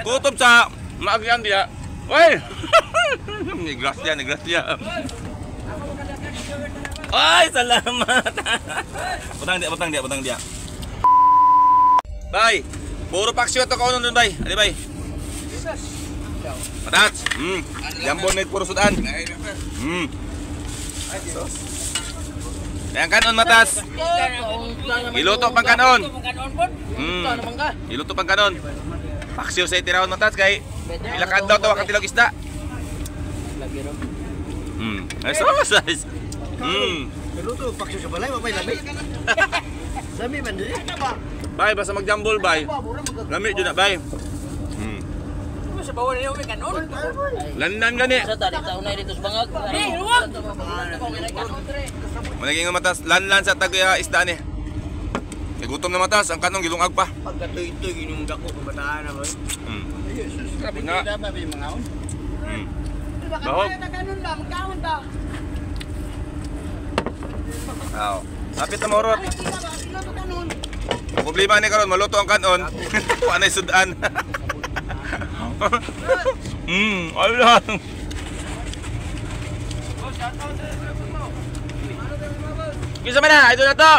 Kutob sa maagyan dia. Oy! Negras dia. Ay, salamat. Butang dia. Bay, puro paksyo to kaunon dun, bay. Ali, bay. Matats. Jambon may puro sudan. Yang kanon matas. Iluto pang kanon. Iluto pang kanon. Paksyo sa itirahon matas kay ilakad daw tawa katilog isda. Ay sauce. Iluto paksyo sa balay mabay lami. Lami man diri. Bay, basta magjambol, bay. Lami jud na, bay. Sa bawal niyo may kanon. Landan gani. Sa tali taon na dito sa bangag. Luwag. Managing matas, lanlan sa tagay isda ni. Kay gutom na matas, ang kanong gilungag pa. Pagkatoy-toy inyong dako kabataan na boy. Grabe nga. Bahog. Kanon lang, magkaon ta. Aw. Lapit na morot. Problema ni karon maluto ang kanon. Wa na sudan. Allah. Kisa man na, ito na to.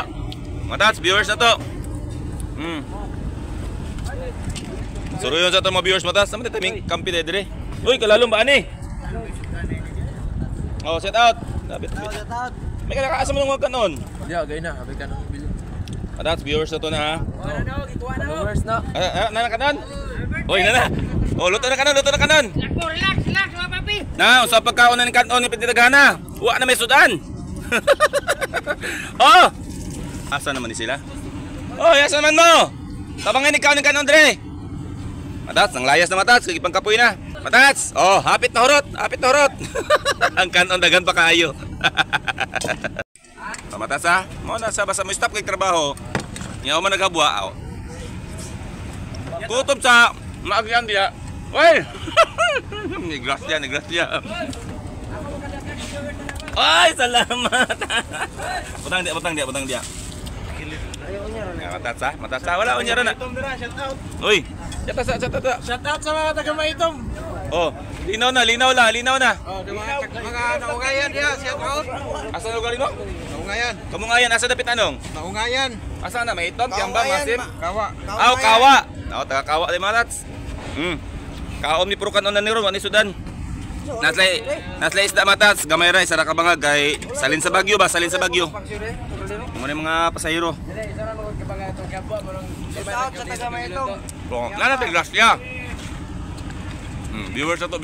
Matats, viewers na to. Suruyon sa to mga viewers matas. Sama tayo kaming kampi tayo dire. Uy, kalalong ba ani? Oh, set out. May kalakaasa mo ng mga kanon. Hindi, agay na. Agay ka na. Matats, viewers na to na ha. Followers na. Na kanon? Uy, na. Oh, luto na kanon. Relax, mga papi. Na, sa pagkaon na ng kanon ni Pititagana. Uwa na may sudan. Oh! Asa naman ni sila? Oh, asa naman mo? Tabangan ikaw ng kanon, Dre. Matats, ang layas na matats. Kagipang kapoy na. Matats! Oh, hapit na hurot. Ang kanon dagan pa kaayo. Matats ha? Mo na sa basta mo stop kay trabaho. Ngayon mo naghabwa. Kutob sa maagyan dia. Oy! Negras dia. Ay, salamat. Butang dia. Matas ha? Wala unya na. Uy, Shout out sa mga taga Maitom. oh, linaw na. Oh, mga naungayan dia, shout out. Asa lugar mo? Naungayan. Kamungayan, asa dapit anong? Naungayan. Asa na, may itom, Tiamba, Masim? Kawa. Kawa. Taga kawa di malats. Kaom ni Purukan onan ni ron, wani sudan. Naslay isda matats, gamay ra isa ra ka bangag kay salin sa Bagyo. Mo mga pasahero. Shout out sa taga Maitom. Nana tiglas niya. Viewers na to.